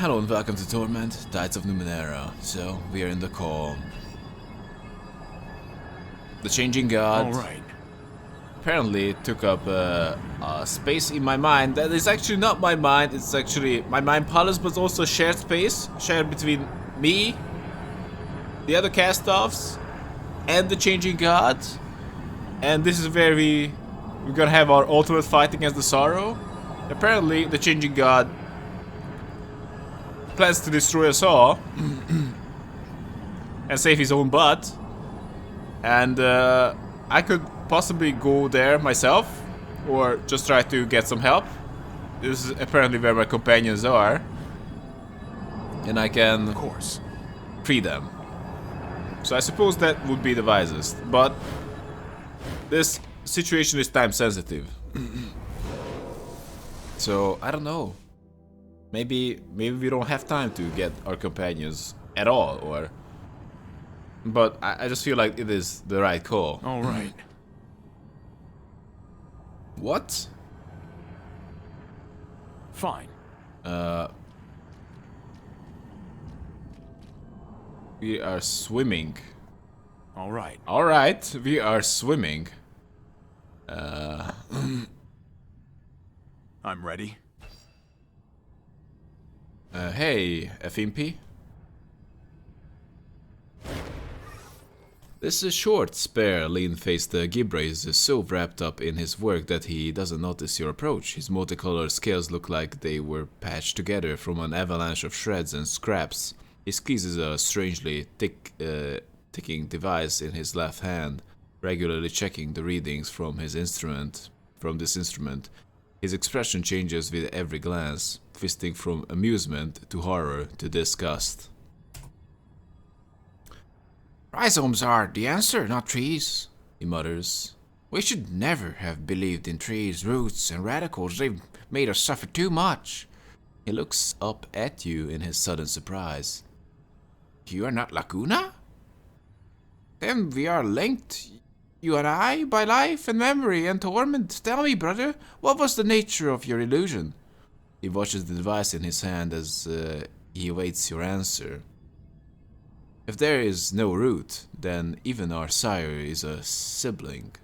Hello and welcome to Torment, Tides of Numenera. So, we are in the call. The Changing God Alright. apparently took up a space in my mind that is actually not my mind, it's actually my mind palace, but also shared space, shared between me, the other cast-offs, and the Changing God. And this is where we're gonna have our ultimate fight against the Sorrow. Apparently, the Changing God plans to destroy us all and save his own butt. And I could possibly go there myself or just try to get some help. This is apparently where my companions are, and I can Of course. free them. So I suppose that would be the wisest, but this situation is time sensitive. So I don't know. Maybe we don't have time to get our companions at all, or... But I just feel like it is the right call. Alright. What? Fine. We are swimming. Alright. Alright, we are swimming. I'm ready. Hey, FMP. This short, spare, lean-faced Gibrace is so wrapped up in his work that he doesn't notice your approach. His multicolored scales look like they were patched together from an avalanche of shreds and scraps. He squeezes a strangely ticking device in his left hand, regularly checking the readings from this instrument. His expression changes with every glance, twisting from amusement to horror to disgust. Rhizomes are the answer, not trees, he mutters. We should never have believed in trees, roots, and radicals. They've made us suffer too much. He looks up at you in his sudden surprise. You are not Lacuna? Then we are linked, you and I, by life and memory and torment. Tell me, brother, what was the nature of your illusion? He watches the device in his hand as he awaits your answer. If there is no root, then even our sire is a sibling.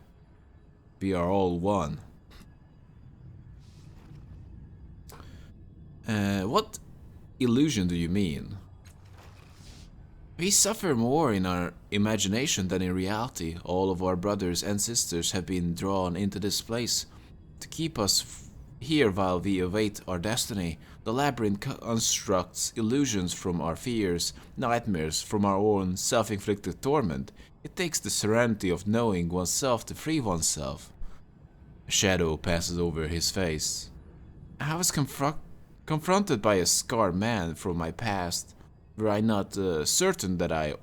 We are all one. What illusion do you mean? We suffer more in our imagination than in reality. All of our brothers and sisters have been drawn into this place to keep us here while we await our destiny. The labyrinth constructs illusions from our fears, nightmares from our own self-inflicted torment. It takes the serenity of knowing oneself to free oneself. A shadow passes over his face. I was confronted by a scarred man from my past. Were I not certain that I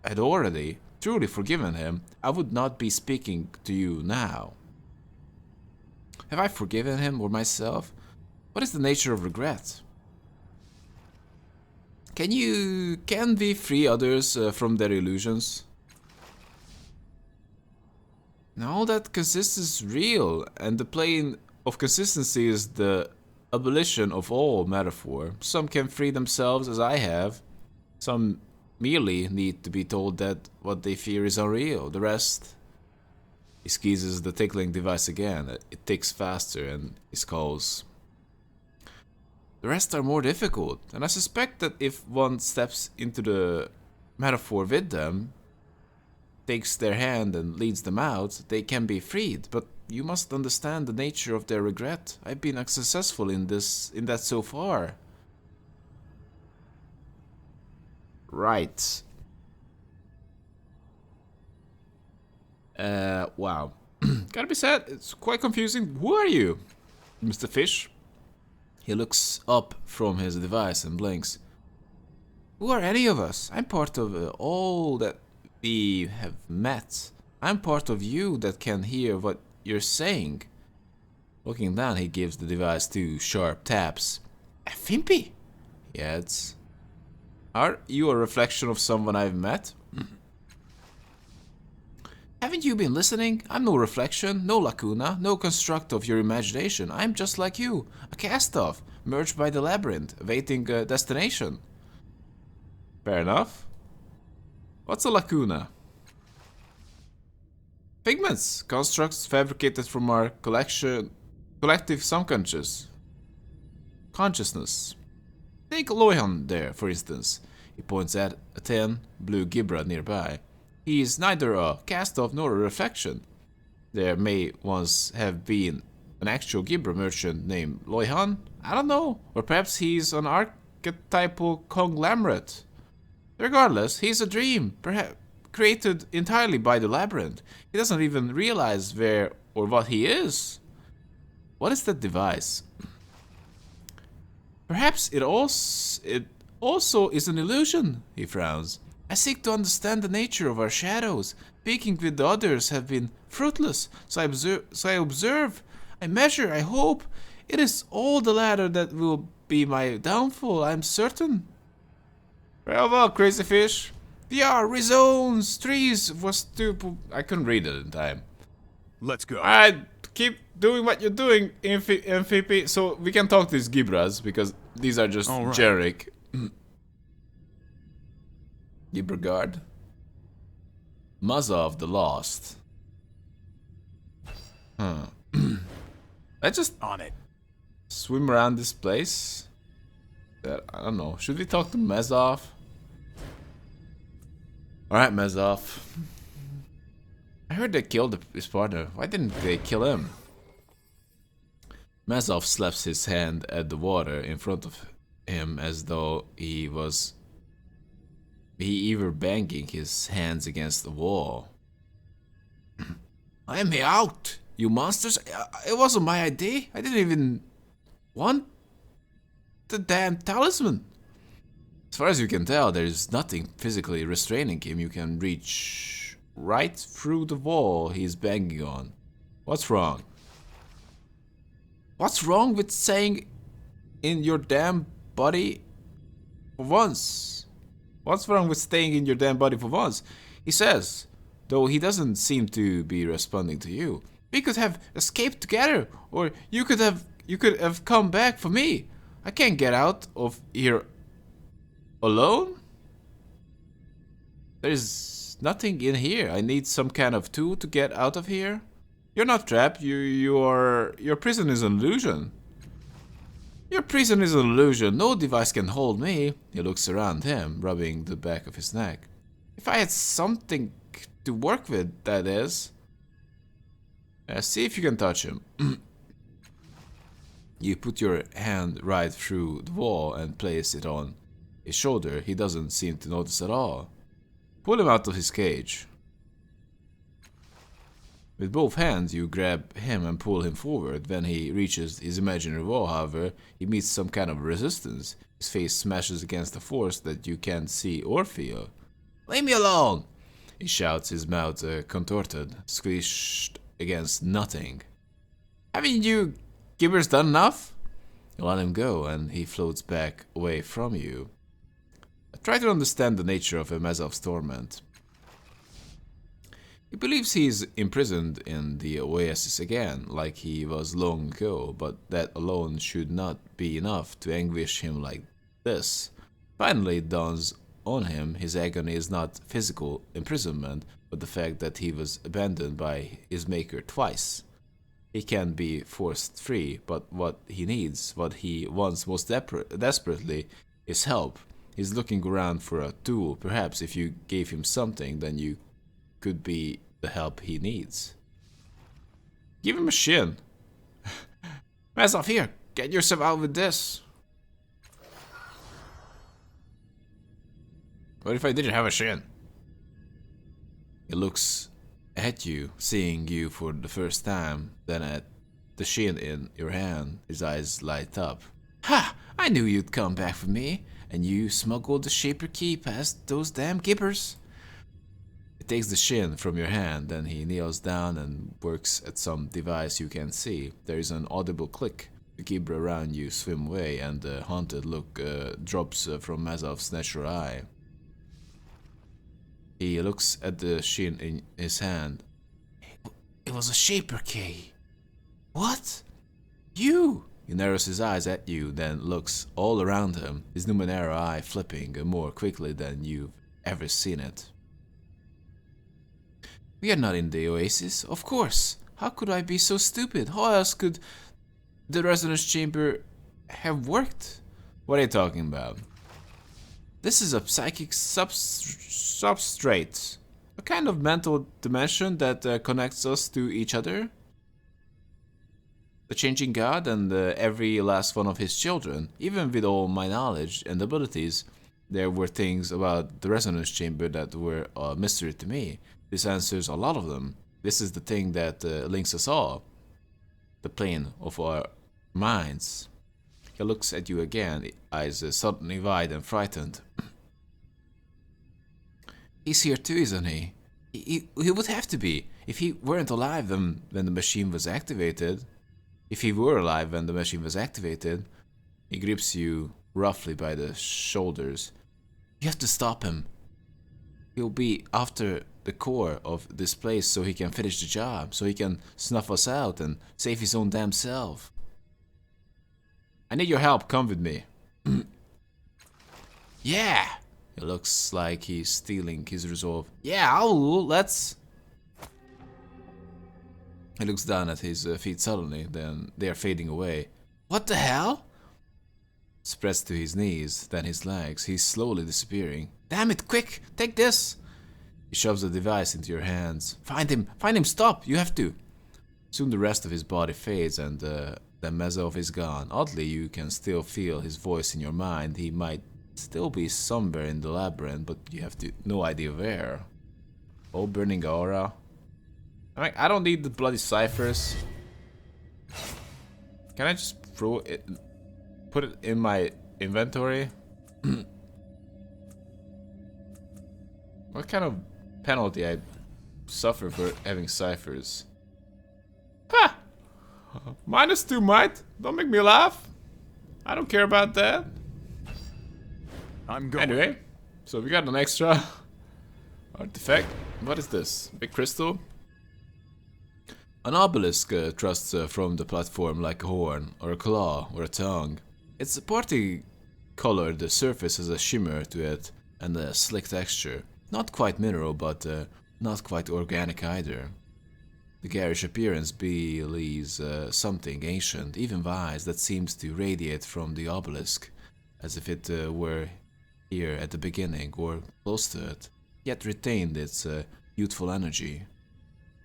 had already truly forgiven him, I would not be speaking to you now. Have I forgiven him or myself? What is the nature of regret? Can we free others from their illusions? No, that consistency is real, and the plane of consistency is the abolition of all metaphor. Some can free themselves as I have. Some merely need to be told that what they fear is unreal. The rest... He squeezes the tickling device again. It ticks faster and he calls. The rest are more difficult, and I suspect that if one steps into the metaphor with them, takes their hand and leads them out, they can be freed. But you must understand the nature of their regret. I've been unsuccessful in that so far. Right. Wow. Gotta be said, it's quite confusing. Who are you, Mr. Fish? He looks up from his device and blinks. Who are any of us? I'm part of all that We have met. I'm part of you that can hear what you're saying. Looking down, he gives the device 2 sharp taps. Fimpy? He adds. Are you a reflection of someone I've met? Haven't you been listening? I'm no reflection, no lacuna, no construct of your imagination. I'm just like you, a cast-off, merged by the labyrinth, awaiting a destination. Fair enough. What's a lacuna? Figments, constructs fabricated from our collective subconscious consciousness. Take Loihan there, for instance. He points at a thin, blue Gibra nearby. He is neither a cast-off nor a reflection. There may once have been an actual Gibra merchant named Loihan? I don't know. Or perhaps he's an archetypal conglomerate. Regardless, he's a dream, perhaps created entirely by the labyrinth. He doesn't even realize where or what he is. What is that device? Perhaps it also is an illusion, he frowns. I seek to understand the nature of our shadows. Speaking with the others have been fruitless, so I observe, I measure, I hope. It is all the latter that will be my downfall, I'm certain. Well, crazy fish. VR, rezones, trees was stupid. I couldn't read it in time. Let's go. Alright, keep doing what you're doing, MVP. So we can talk to these Gibras because these are just generic. Gibra guard. Muzza of the Lost. Let's just on it. Swim around this place. I don't know. Should we talk to Mezov? Alright, Mezov. I heard they killed his partner. Why didn't they kill him? Mezov slaps his hand at the water in front of him as though he were banging his hands against the wall. Let me out, you monsters. It wasn't my idea. I didn't even want the damn talisman. As far as you can tell, there's nothing physically restraining him. You can reach right through the wall he's banging on. What's wrong? What's wrong with staying in your damn body for once? What's wrong with staying in your damn body for once? He says, though he doesn't seem to be responding to you. We could have escaped together, or you could have come back for me. I can't get out of here alone? There's nothing in here. I need some kind of tool to get out of here. You're not trapped. Your prison is an illusion. Your prison is an illusion. No device can hold me. He looks around him, rubbing the back of his neck. If I had something to work with, that is. See if you can touch him. You put your hand right through the wall and place it on his shoulder. He doesn't seem to notice at all. Pull him out of his cage. With both hands, you grab him and pull him forward. When he reaches his imaginary wall, however, he meets some kind of resistance. His face smashes against a force that you can't see or feel. Leave me alone! He shouts, his mouth contorted, squished against nothing. Haven't you Gibbers done enough? You let him go, and he floats back away from you. Try to understand the nature of Mezov's torment. He believes he is imprisoned in the oasis again, like he was long ago, but that alone should not be enough to anguish him like this. Finally it dawns on him his agony is not physical imprisonment, but the fact that he was abandoned by his maker twice. He can be forced free, but what he needs, what he wants most desperately, is help. He's looking around for a tool. Perhaps if you gave him something, then you could be the help he needs. Give him a shin. Mezov, here, get yourself out with this. What if I didn't have a shin? He looks at you, seeing you for the first time, then at the shin in your hand. His eyes light up. Ha! I knew you'd come back for me, and you smuggled the Shaper Key past those damn gibbers. He takes the shin from your hand, then he kneels down and works at some device you can't see. There is an audible click. The gibber around you swim away, and the haunted look drops from Mezov's natural eye. He looks at the shin in his hand. It was a Shaper Key. What? You? He narrows his eyes at you, then looks all around him, his Numenera eye flipping more quickly than you've ever seen it. We are not in the Oasis, of course. How could I be so stupid? How else could the resonance chamber have worked? What are you talking about? This is a psychic substrate. A kind of mental dimension that connects us to each other. The changing God and every last one of his children. Even with all my knowledge and abilities, there were things about the resonance chamber that were a mystery to me. This answers a lot of them. This is the thing that links us all. The plane of our minds. He looks at you again, eyes suddenly wide and frightened. He's here too, isn't he? He would have to be. If he weren't alive when the machine was activated. If he were alive when the machine was activated. He grips you roughly by the shoulders. You have to stop him. He'll be after the core of this place so he can finish the job, so he can snuff us out and save his own damn self. I need your help, come with me. Yeah! It looks like he's stealing his resolve. Yeah, let's... He looks down at his feet suddenly, then they are fading away. What the hell? Spreads to his knees, then his legs. He's slowly disappearing. Damn it, quick! Take this! He shoves the device into your hands. Find him, stop! You have to! Soon the rest of his body fades and the Mezov is gone. Oddly, you can still feel his voice in your mind. He might still be somewhere in the labyrinth, but you have no idea where. Oh, burning aura. I don't need the bloody ciphers. Can I just throw it, put it in my inventory? What kind of penalty I suffer for having ciphers? Ha! -2 might. Don't make me laugh. I don't care about that. I'm going. Anyway, so we got an extra artifact. What is this? Big crystal? An obelisk thrusts from the platform like a horn, or a claw, or a tongue. Its party-colored surface has a shimmer to it and a slick texture. Not quite mineral, but not quite organic either. The garish appearance believes something ancient, even wise, that seems to radiate from the obelisk, as if it were here at the beginning, or close to it, yet retained its youthful energy.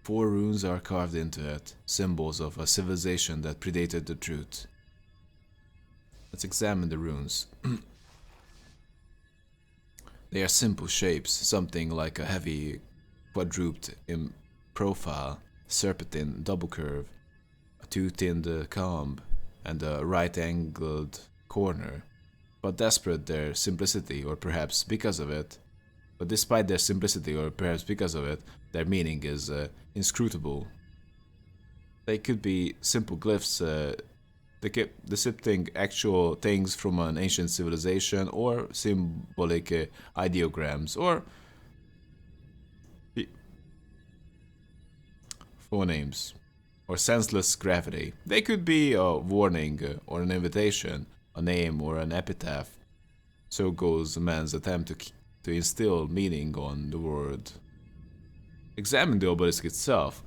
4 runes are carved into it, symbols of a civilization that predated the truth. Let's examine the runes. They are simple shapes, something like a heavy quadruped in profile, serpentine double curve, a two-tinned comb, and a right-angled corner. But despite their simplicity, or perhaps because of it, despite their simplicity, or perhaps because of it, their meaning is inscrutable. They could be simple glyphs depicting actual things from an ancient civilization, or symbolic ideograms, or phonemes, or senseless gravity. They could be a warning or an invitation, a name or an epitaph. So goes man's attempt to instill meaning on the world. Examine the obelisk itself.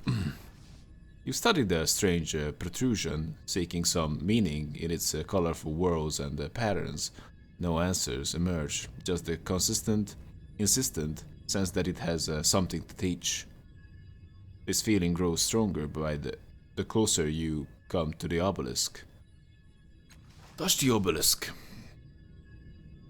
You study the strange protrusion, seeking some meaning in its colorful whorls and patterns. No answers emerge, just the consistent, insistent sense that it has something to teach. This feeling grows stronger by the closer you come to the obelisk. Touch the obelisk.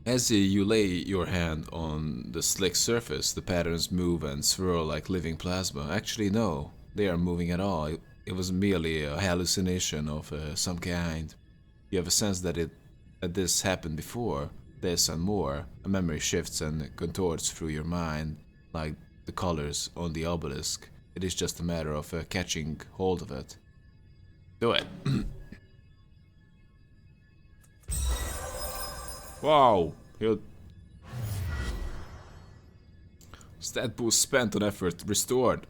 As you lay your hand on the slick surface, the patterns move and swirl like living plasma. Actually, no, they are moving at all. It was merely a hallucination of some kind. You have a sense that this happened before, this and more. A memory shifts and contorts through your mind, like the colors on the obelisk. It is just a matter of catching hold of it. Do it. Wow. Stat boost spent on effort restored.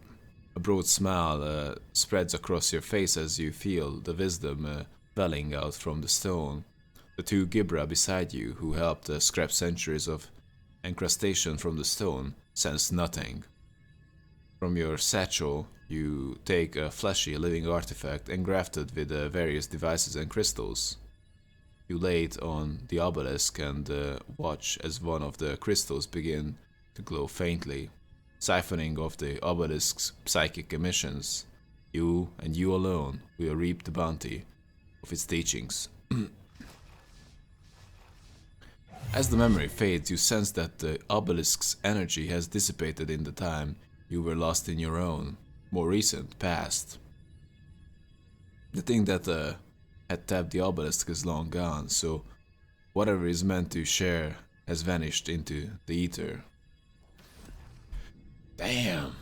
A broad smile spreads across your face as you feel the wisdom welling out from the stone. The two Gibra beside you, who helped scrap centuries of encrustation from the stone, sense nothing. From your satchel, you take a fleshy living artifact engrafted with various devices and crystals. You lay it on the obelisk and watch as one of the crystals begin to glow faintly, siphoning off the obelisk's psychic emissions. You and you alone will reap the bounty of its teachings. As the memory fades, you sense that the obelisk's energy has dissipated in the time you were lost in your own, more recent past. The thing that had tapped the obelisk is long gone, so whatever is meant to share has vanished into the ether. Damn.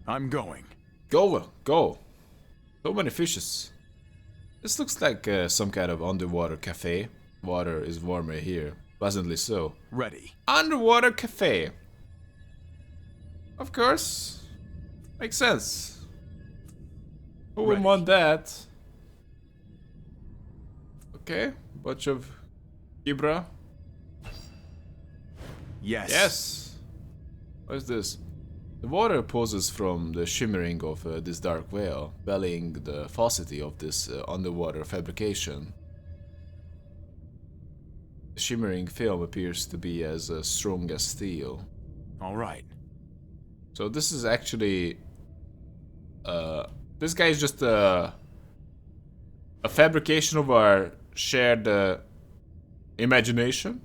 I'm going. Go, go. So many fishes. This looks like some kind of underwater cafe. Water is warmer here. Pleasantly so. Ready. Underwater cafe. Of course. Makes sense. Who would Ready. want that? Okay. Bunch of Gibra. Yes. Yes. What is this? The water pours from the shimmering of this dark whale, bellying the falsity of this underwater fabrication. The shimmering film appears to be as strong as steel. All right. So this is actually... this guy is just a fabrication of our shared imagination.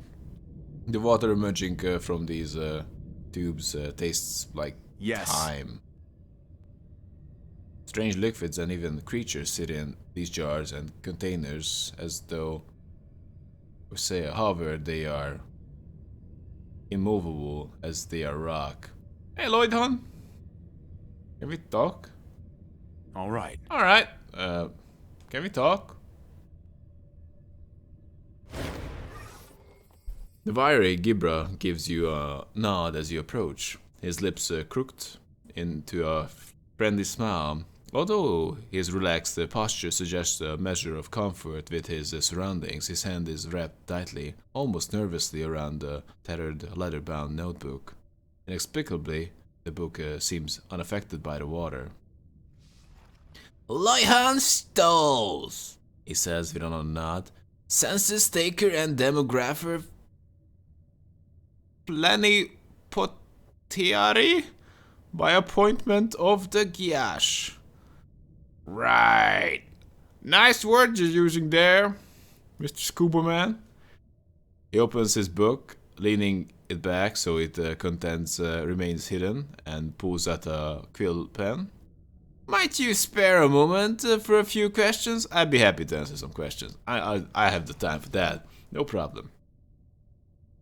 The water emerging from these tubes tastes like Yes. time. Strange liquids and even creatures sit in these jars and containers as though, however, they are immovable as they are rock. Hey, Lloyd hon, can we talk? All right. All right. Can we talk? The wiry Gibra gives you a nod as you approach, his lips crooked into a friendly smile. Although his relaxed posture suggests a measure of comfort with his surroundings, his hand is wrapped tightly, almost nervously, around the tethered leather-bound notebook. Inexplicably, the book seems unaffected by the water. Loyhan Stoles, he says with a nod. Census taker and demographer plenipotentiary by appointment of the Gyash. Right. Nice word you're using there, Mr. Scuba Man. He opens his book, leaning it back so its contents remains hidden, and pulls out a quill pen. Might you spare a moment for a few questions? I'd be happy to answer some questions. I have the time for that. No problem.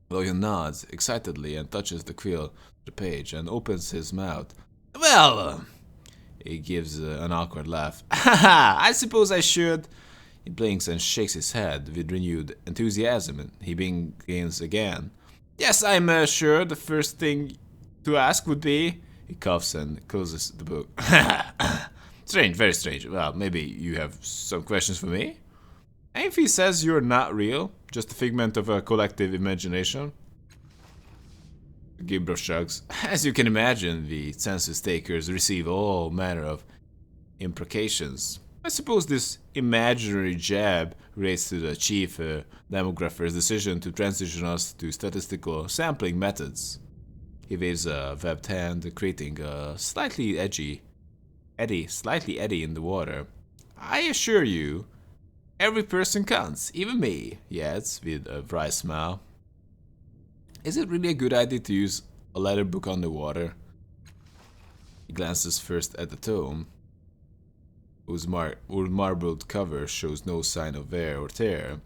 Logan nods excitedly and touches the quill to the page and opens his mouth. Well, he gives an awkward laugh. Haha, I suppose I should. He blinks and shakes his head with renewed enthusiasm, and he begins again. Yes, I'm sure the first thing to ask would be... He coughs and closes the book. Strange, very strange. Well, maybe you have some questions for me? And if he says you're not real, just a figment of a collective imagination? Gibro shrugs. As you can imagine, the census takers receive all manner of imprecations. I suppose this imaginary jab relates to the chief demographer's decision to transition us to statistical sampling methods. He waves a webbed hand, creating a slightly eddy in the water. I assure you, every person counts, even me, he adds with a wry smile. Is it really a good idea to use a letter book underwater? He glances first at the tome, whose marbled cover shows no sign of wear or tear,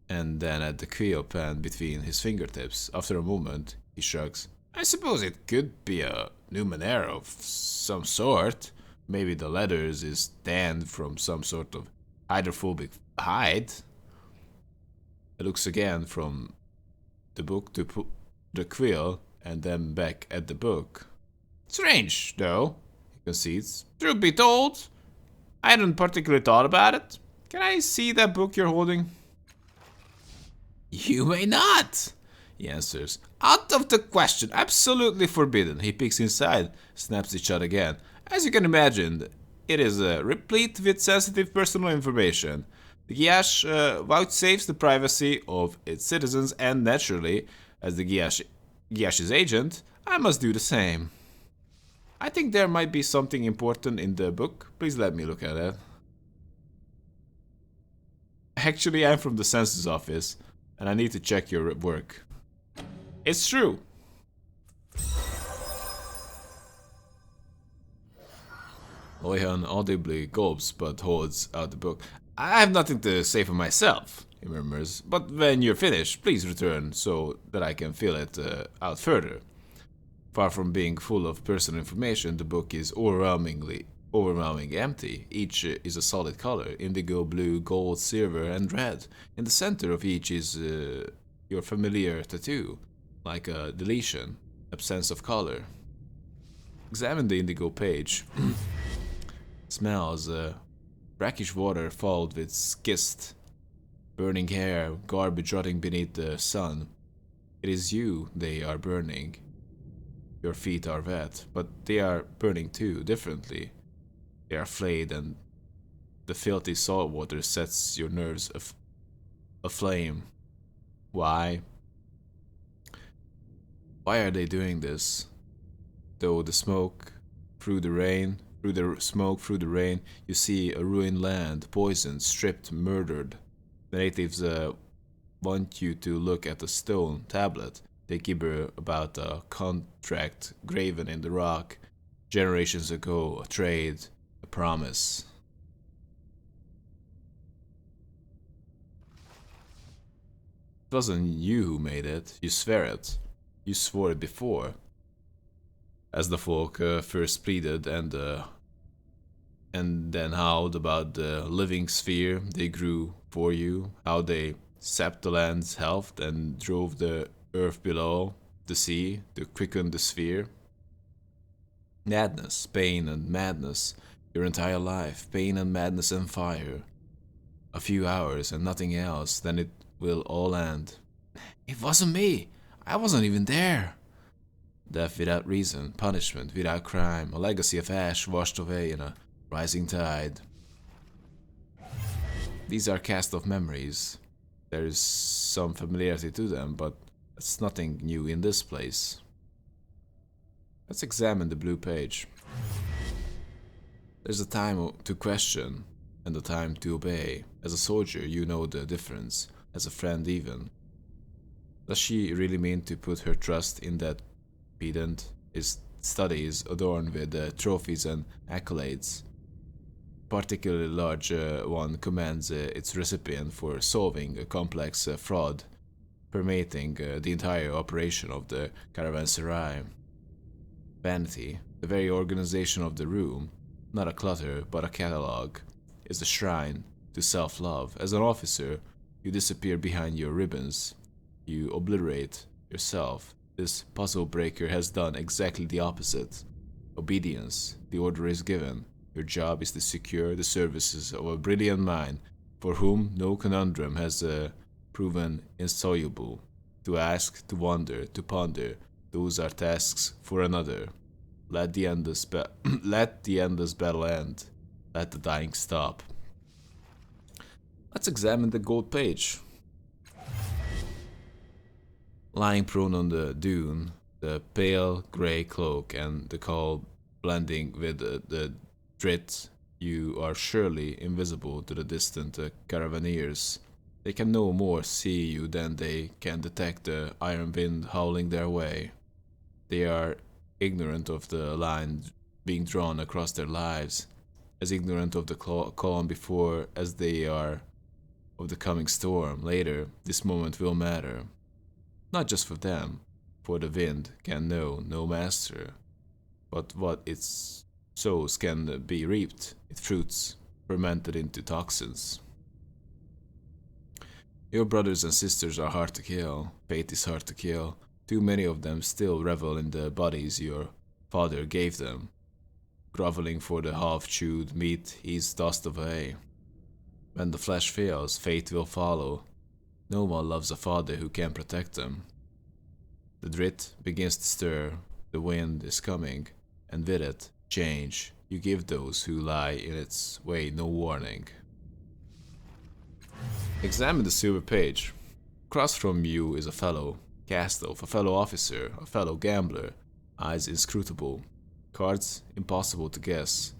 and then at the quill pen between his fingertips. After a moment, he shrugs. I suppose it could be a Numenera of some sort. Maybe the letters is tanned from some sort of hydrophobic hide. He looks again from the book to the quill and then back at the book. Strange, though, he concedes. Truth be told, I hadn't particularly thought about it. Can I see that book you're holding? You may not, he answers. Out of the question. Absolutely forbidden. He peeks inside, snaps it shut again. As you can imagine, it is replete with sensitive personal information. The Giash vouchsafes the privacy of its citizens, and naturally, as the Giash's agent, I must do the same. I think there might be something important in the book. Please let me look at it. Actually, I'm from the census office, and I need to check your work. It's true. Loihan audibly gulps but holds out the book. I have nothing to say for myself, he murmurs, but when you're finished, please return so that I can fill it out further. Far from being full of personal information, the book is overwhelming empty. Each is a solid color: indigo, blue, gold, silver, and red. In the center of each is your familiar tattoo, like a deletion, absence of color. Examine the indigo page. Smells brackish water fouled with schist, burning hair, garbage rotting beneath the sun. It is you they are burning. Your feet are wet, but they are burning too, differently. They are flayed, and the filthy salt water sets your nerves aflame. Why? Why are they doing this? Through the smoke, through the rain, you see a ruined land, poisoned, stripped, murdered. The natives want you to look at a stone tablet. They gibber about a contract graven in the rock. Generations ago, a trade, a promise. It wasn't you who made it. You swear it. You swore it before. As the folk first pleaded and then howled about the living sphere they grew for you, how they sapped the land's health and drove the earth below, the sea, to quicken the sphere. Madness, pain and madness, your entire life, pain and madness and fire. A few hours and nothing else, then it will all end. It wasn't me. I wasn't even there. Death without reason, punishment without crime, a legacy of ash washed away in a rising tide. These are cast off memories. There is some familiarity to them, but it's nothing new in this place. Let's examine the blue page. There's a time to question and a time to obey. As a soldier, you know the difference. As a friend, even. Does she really mean to put her trust in that pedant? His studies adorned with trophies and accolades. Particularly large one commends its recipient for solving a complex fraud permeating the entire operation of the caravanserai. Vanity, the very organization of the room, not a clutter but a catalogue, is the shrine to self-love. As an officer, you disappear behind your ribbons. You obliterate yourself. This puzzle breaker has done exactly the opposite. Obedience. The order is given. Your job is to secure the services of a brilliant mind for whom no conundrum has proven insoluble. To ask, to wonder, to ponder, those are tasks for another. Let the endless battle end. Let the dying stop. Let's examine the gold page. Lying prone on the dune, the pale grey cloak and the cold blending with the drit, you are surely invisible to the distant caravaneers. They can no more see you than they can detect the iron wind howling their way. They are ignorant of the line being drawn across their lives, as ignorant of the calm before as they are of the coming storm. Later, this moment will matter. Not just for them, for the wind can know no master, but what it sows can be reaped, its fruits fermented into toxins. Your brothers and sisters are hard to kill. Fate is hard to kill. Too many of them still revel in the bodies your father gave them. Groveling for the half-chewed meat he's tossed away. When the flesh fails, fate will follow. No one loves a father who can't protect them. The drit begins to stir, the wind is coming, and with it, change. You give those who lie in its way no warning. Examine the silver page. Across from you is a fellow cast off, a fellow officer, a fellow gambler, eyes inscrutable, cards impossible to guess.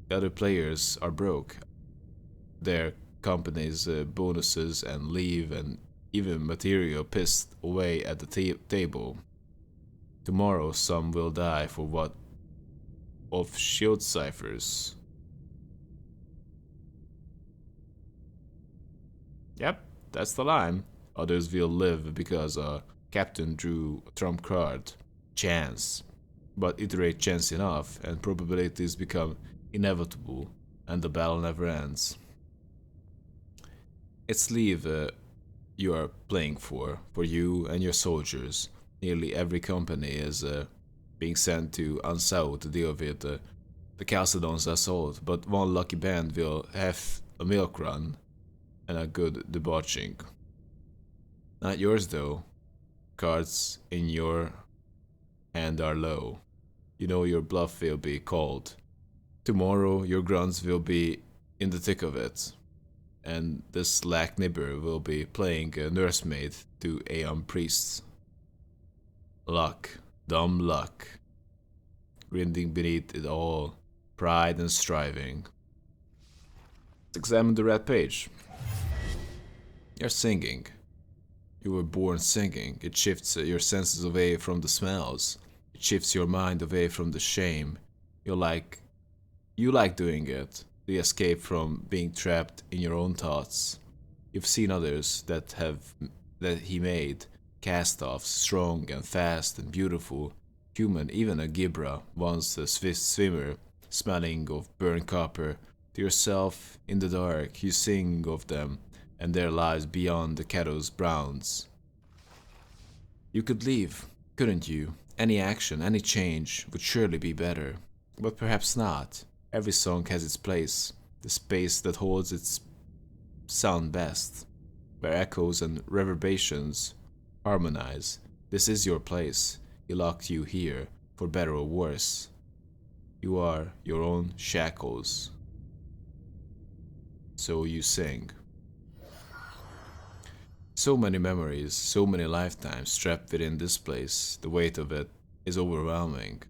The other players are broke. Their company's bonuses and leave and even material pissed away at the table. Tomorrow some will die for what of shield ciphers. Yep, that's the line. Others will live because a captain drew a trump card. Chance. But iterate chance enough, and probabilities become inevitable, and the battle never ends. It's leave you are playing for you and your soldiers. Nearly every company is being sent to Ansau to deal with the Chalcedon's assault, but one lucky band will have a milk run and a good debauching. Not yours though. Cards in your hand are low. You know your bluff will be called. Tomorrow your grunts will be in the thick of it, and this slack nibber will be playing a nursemaid to Aeon priests. Luck, dumb luck. Grinding beneath it all, pride and striving. Let's examine the red page. You're singing. You were born singing. It shifts your senses away from the smells. It shifts your mind away from the shame. You like doing it. The escape from being trapped in your own thoughts. You've seen others that he made, cast-offs, strong and fast and beautiful, human, even a Gibra, once a swift swimmer, smelling of burnt copper. To yourself, in the dark, you sing of them and their lives beyond the cattle's browns. You could leave, couldn't you? Any action, any change would surely be better. But perhaps not. Every song has its place, the space that holds its sound best, where echoes and reverberations harmonize. This is your place. He locked you here, for better or worse. You are your own shackles. So you sing. So many memories, so many lifetimes trapped within this place. The weight of it is overwhelming.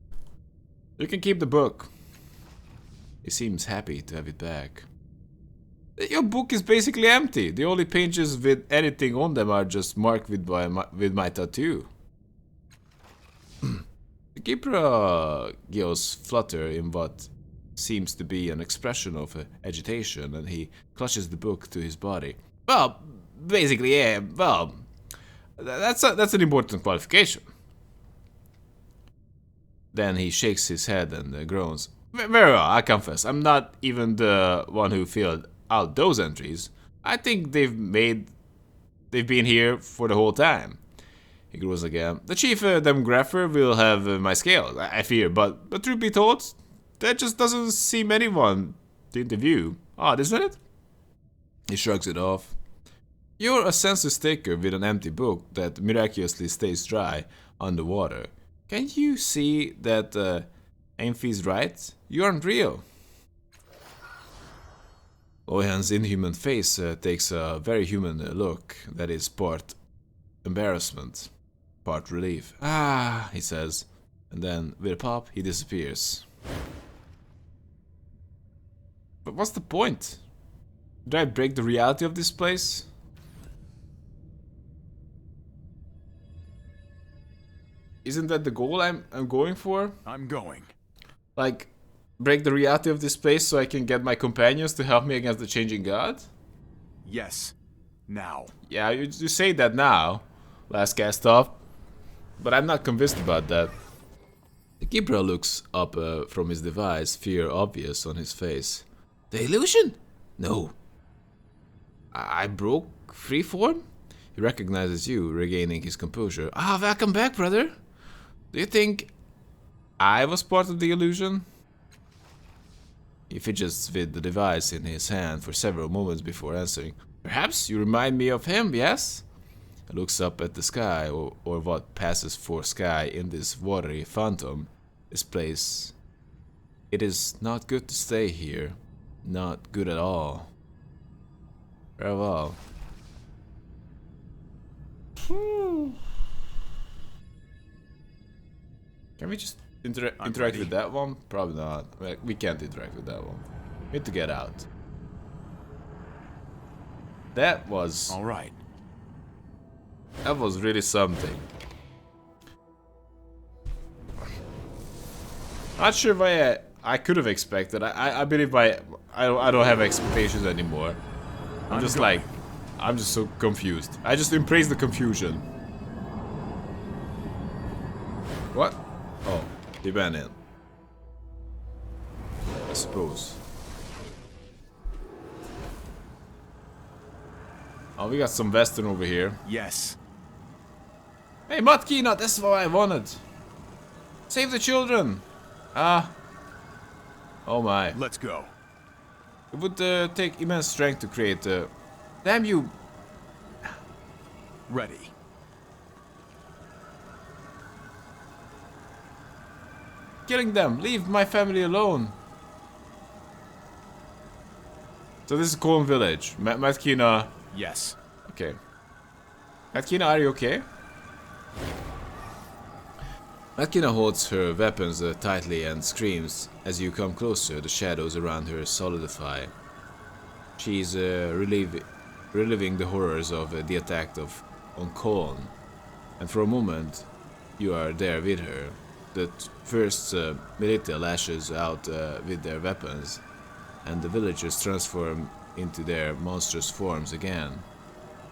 You can keep the book. He seems happy to have it back. Your book is basically empty. The only pages with anything on them are just marked with my tattoo. The Gibra gills flutter in what seems to be an expression of agitation, and he clutches the book to his body. Well, basically, yeah, well, that's an important qualification. Then he shakes his head and groans. Very well, I confess, I'm not even the one who filled out those entries. I think they've been here for the whole time. He grows again. The chief demographer will have my scales, I fear, but truth be told, that just doesn't seem anyone to interview. Odd, isn't it? He shrugs it off. You're a census taker with an empty book that miraculously stays dry underwater. Can't you see that Amphi's right? You aren't real. Lohan's inhuman face takes a very human look that is part embarrassment, part relief. Ah, he says, and then with a pop, he disappears. But what's the point? Did I break the reality of this place? Isn't that the goal I'm going for? I'm going. Like, break the reality of this place so I can get my companions to help me against the changing god? Yes. Now. Yeah, you say that now, last cast off, but I'm not convinced about that. The Gibra looks up from his device, fear obvious on his face. The illusion? No. I broke freeform? He recognizes you, regaining his composure. Ah, welcome back, brother. Do you think I was part of the illusion? He fidgets with the device in his hand for several moments before answering. Perhaps you remind me of him, yes? He looks up at the sky, or what passes for sky in this watery phantom. This place... It is not good to stay here. Not good at all. Farewell. Can we just interact with that one? Probably not. We can't interact with that one. We need to get out. That was... All right. That was really something. Not sure if I could have expected. I believe I don't have expectations anymore. I'm just like... I'm just so confused. I just embrace the confusion. What? Oh, he ran in. I suppose. Oh, we got some Western over here. Yes. Hey, Matkina, that's what I wanted. Save the children. Ah. Oh my. Let's go. It would take immense strength to create a... Damn you. Ready. Killing them. Leave my family alone. So this is Colm Village. Matkina. Yes. Okay. Matkina, are you okay? Matkina holds her weapons tightly and screams. As you come closer, the shadows around her solidify. She's reliving the horrors of the attack on Colm. And for a moment, you are there with her. The first militia lashes out with their weapons, and the villagers transform into their monstrous forms again.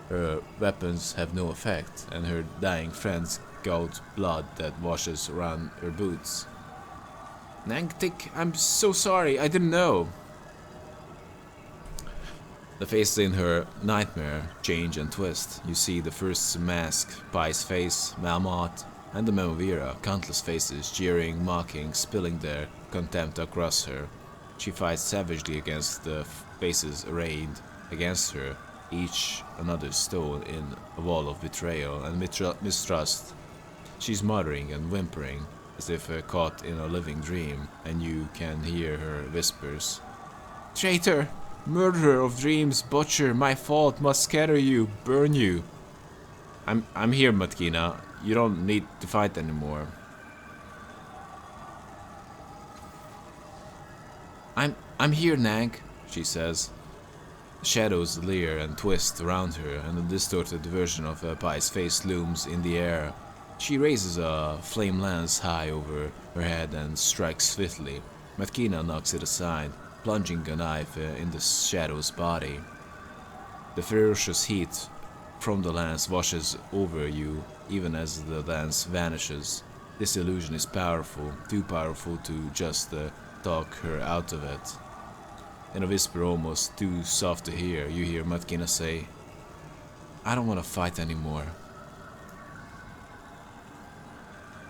Her weapons have no effect, and her dying friends gout blood that washes around her boots. Nangtik, I'm so sorry, I didn't know. The faces in her nightmare change and twist. You see the first mask, Pai's face, Malmot, and the Memovira, countless faces, jeering, mocking, spilling their contempt across her. She fights savagely against the faces arrayed against her, each another stone in a wall of betrayal and mistrust. She's muttering and whimpering, as if caught in a living dream, and you can hear her whispers. Traitor! Murderer of dreams, butcher, my fault, must scatter you, burn you. I'm here, Matkina. You don't need to fight anymore. I'm here, Nang, she says. The shadows leer and twist around her, and a distorted version of Pai's face looms in the air. She raises a flame lance high over her head and strikes swiftly. Matkina knocks it aside, plunging a knife in the shadow's body. The ferocious heat from the lance washes over you even as the lance vanishes. This illusion is powerful, too powerful to just talk her out of it. In a whisper almost too soft to hear, you hear Matkina say, I don't want to fight anymore.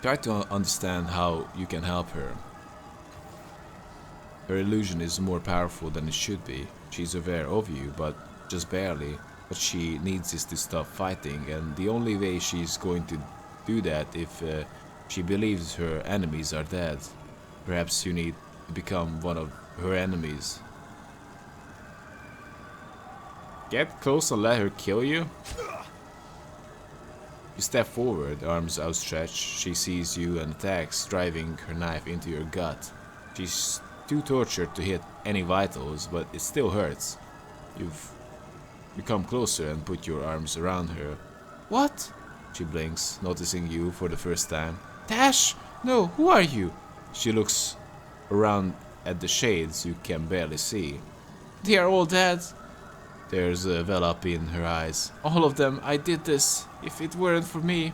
Try to understand how you can help her. Her illusion is more powerful than it should be. She's aware of you, but just barely. What she needs is to stop fighting, and the only way she's going to do that if she believes her enemies are dead. Perhaps you need to become one of her enemies. Get close and let her kill you? You step forward, arms outstretched. She sees you and attacks, driving her knife into your gut. She's too tortured to hit any vitals, but it still hurts. You've come closer and put your arms around her. What? She blinks, noticing you for the first time. Tash! No, who are you? She looks around at the shades you can barely see. They are all dead. There's a well up in her eyes. All of them, I did this. If it weren't for me.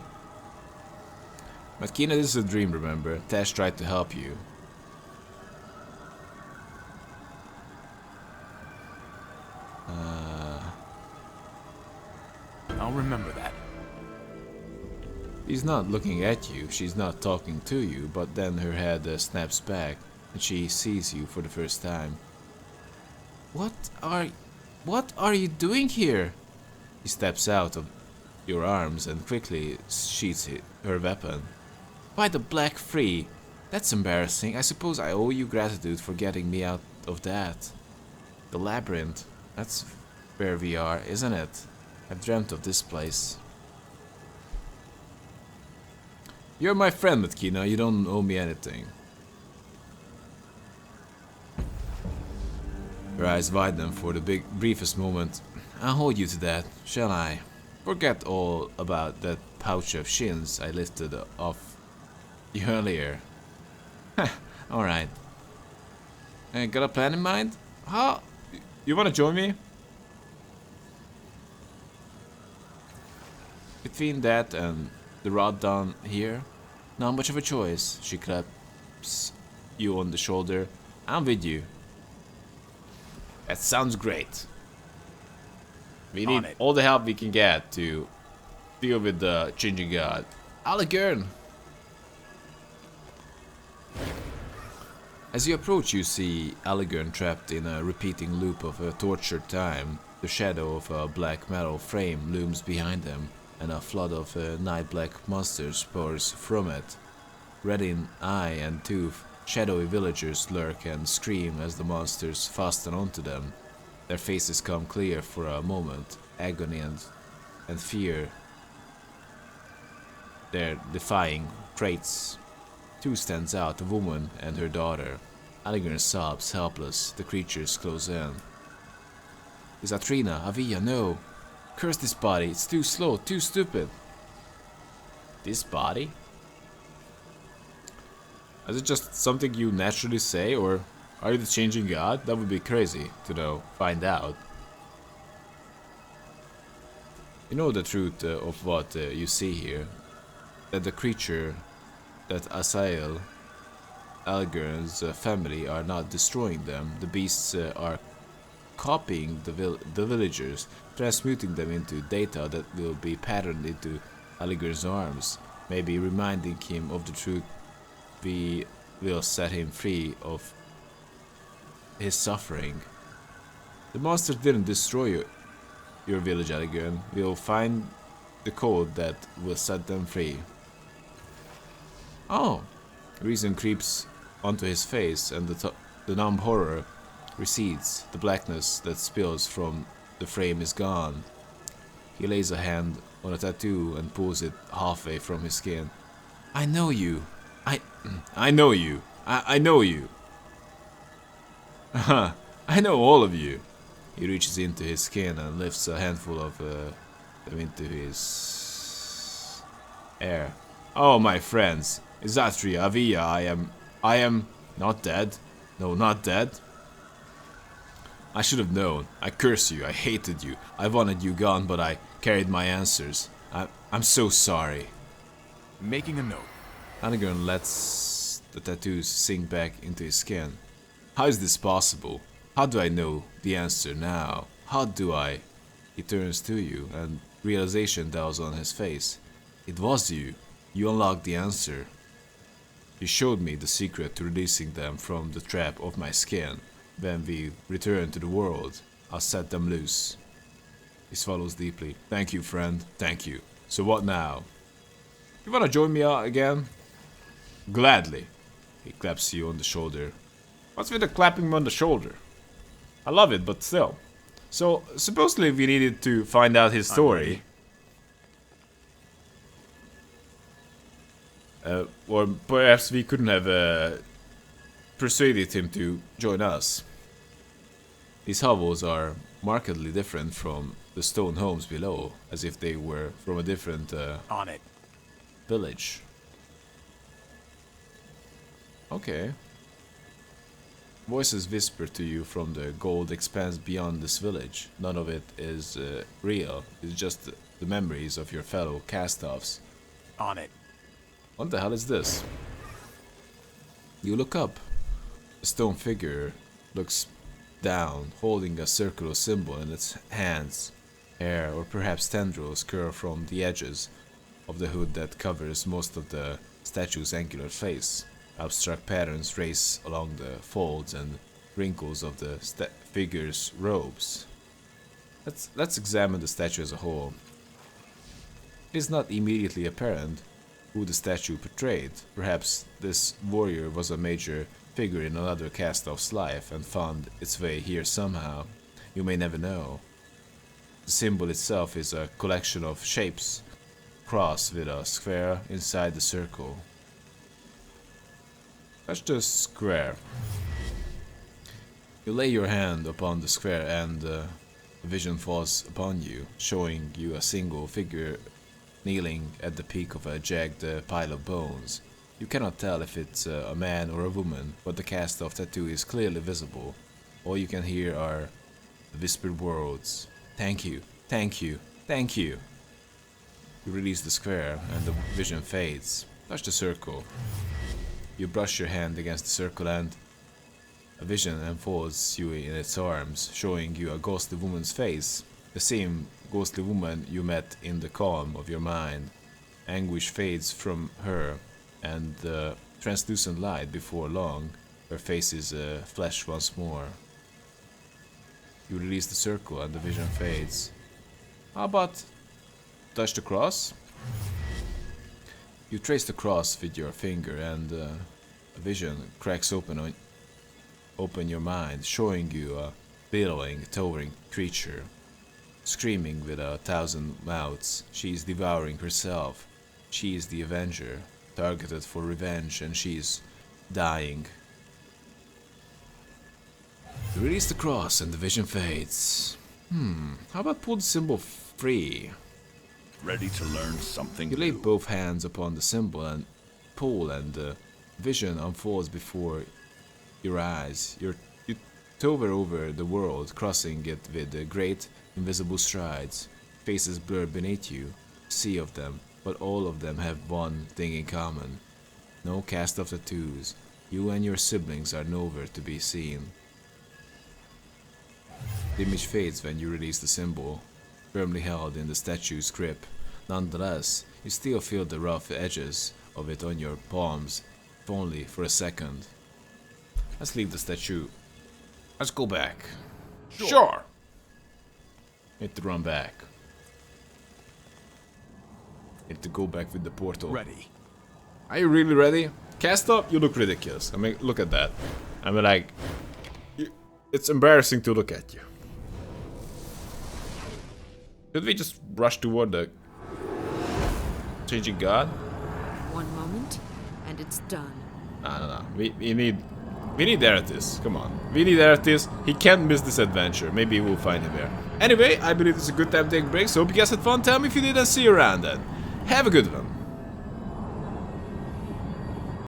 Matkina, this is a dream, remember? Tash tried to help you. I'll remember that. She's not looking at you, she's not talking to you, but then her head snaps back. and she sees you for the first time. What are... what are you doing here? He steps out of your arms and quickly sheaths her weapon. By the Black Free! That's embarrassing. I suppose I owe you gratitude for getting me out of that. The labyrinth. That's where we are, isn't it? I've dreamt of this place. You're my friend, Matkina. You don't owe me anything. Her eyes widen for the briefest moment. I'll hold you to that, shall I? Forget all about that pouch of shins I lifted off you earlier. Alright. Got a plan in mind? Huh? You wanna join me? Between that and the rod down here, not much of a choice. She claps you on the shoulder. I'm with you. That sounds great. We need all the help we can get to deal with the changing god. Allegern! As you approach, you see Allegern trapped in a repeating loop of a tortured time. The shadow of a black metal frame looms behind them, and a flood of night-black monsters pours from it. Red in eye and tooth, shadowy villagers lurk and scream as the monsters fasten onto them. Their faces come clear for a moment, agony and fear. They're defying traits. Two stands out, a woman and her daughter. Allegern sobs, helpless. The creatures close in. Is Atrina, Avia, no. Curse this body, it's too slow, too stupid. This body? Is it just something you naturally say, or are you the changing god? That would be crazy to know, find out. You know the truth of what you see here. That the creature that assail Allegern's family are not destroying them. The beasts are copying the villagers, transmuting them into data that will be patterned into Allegern's arms, maybe reminding him of the truth. We will set him free of his suffering. The monsters didn't destroy your village, Allegern. We'll find the code that will set them free. Oh! Reason creeps onto his face, and the numb horror recedes. The blackness that spills from the frame is gone. He lays a hand on a tattoo and pulls it halfway from his skin. I know you. I know you. I know you. I know all of you. He reaches into his skin and lifts a handful of them into his air. Oh, my friends. Izatria, Avia, I am not dead. No, not dead. I should have known. I curse you. I hated you. I wanted you gone, but I carried my answers. I'm so sorry. Making a note. Allegern lets the tattoos sink back into his skin. How is this possible? How do I know the answer now? How do I? He turns to you, and realization dawns on his face. It was you. You unlocked the answer. You showed me the secret to releasing them from the trap of my skin. When we return to the world, I'll set them loose. He swallows deeply. Thank you, friend. Thank you. So what now? You wanna join me again? Gladly. He claps you on the shoulder. What's with the clapping me on the shoulder? I love it, but still. So, supposedly we needed to find out his story. Or perhaps we couldn't have persuaded him to join us. These hovels are markedly different from the stone homes below, as if they were from a different village. Okay. Voices whisper to you from the gold expanse beyond this village. None of it is real. It's just the memories of your fellow cast-offs. On it. What the hell is this? You look up. A stone figure looks down, holding a circular symbol in its hands. Hair, or perhaps tendrils, curl from the edges of the hood that covers most of the statue's angular face. Abstract patterns race along the folds and wrinkles of the figure's robes. Let's examine the statue as a whole. It is not immediately apparent who the statue portrayed. Perhaps this warrior was a major figure in another cast-off's life and found its way here somehow. You may never know. The symbol itself is a collection of shapes, cross with a square inside the circle. Touch the square. You lay your hand upon the square and a vision falls upon you, showing you a single figure kneeling at the peak of a jagged pile of bones. You cannot tell if it's a man or a woman, but the cast-off tattoo is clearly visible. All you can hear are the whispered words, "Thank you, thank you, thank you." You release the square and the vision fades. Touch the circle. You brush your hand against the circle and a vision enfolds you in its arms, showing you a ghostly woman's face. The same ghostly woman you met in the calm of your mind. Anguish fades from her, and the translucent light before long, her face is flesh once more. You release the circle and the vision fades. How about touch the cross? You trace the cross with your finger and a vision cracks open your mind, showing you a billowing, towering creature. Screaming with 1,000 mouths, she is devouring herself. She is the Avenger, targeted for revenge, and she is dying. You release the cross and the vision fades. How about pull the symbol free? Ready to learn something You lay new. both hands upon the symbol and pull, and the vision unfolds before your eyes. You tower over the world, crossing it with great invisible strides. Faces blur beneath you, sea of them, but all of them have one thing in common. No cast of tattoos. You and your siblings are nowhere to be seen. The image fades when you release the symbol, firmly held in the statue's grip. Nonetheless, you still feel the rough edges of it on your palms, if only for a second. Let's leave the statue. Let's go back. Sure! Need to run back. Need to go back with the portal. Ready. Are you really ready? Cast up? You look ridiculous. I mean, look at that. I mean, like... it's embarrassing to look at you. Should we just rush toward the... changing god? One moment, and it's done. No. We need Eratis. Come on. We need Eratis. He can't miss this adventure. Maybe we'll find him there. Anyway, I believe it's a good time to take a break. So hope you guys had fun. Tell me if you did and see you around then. Have a good one.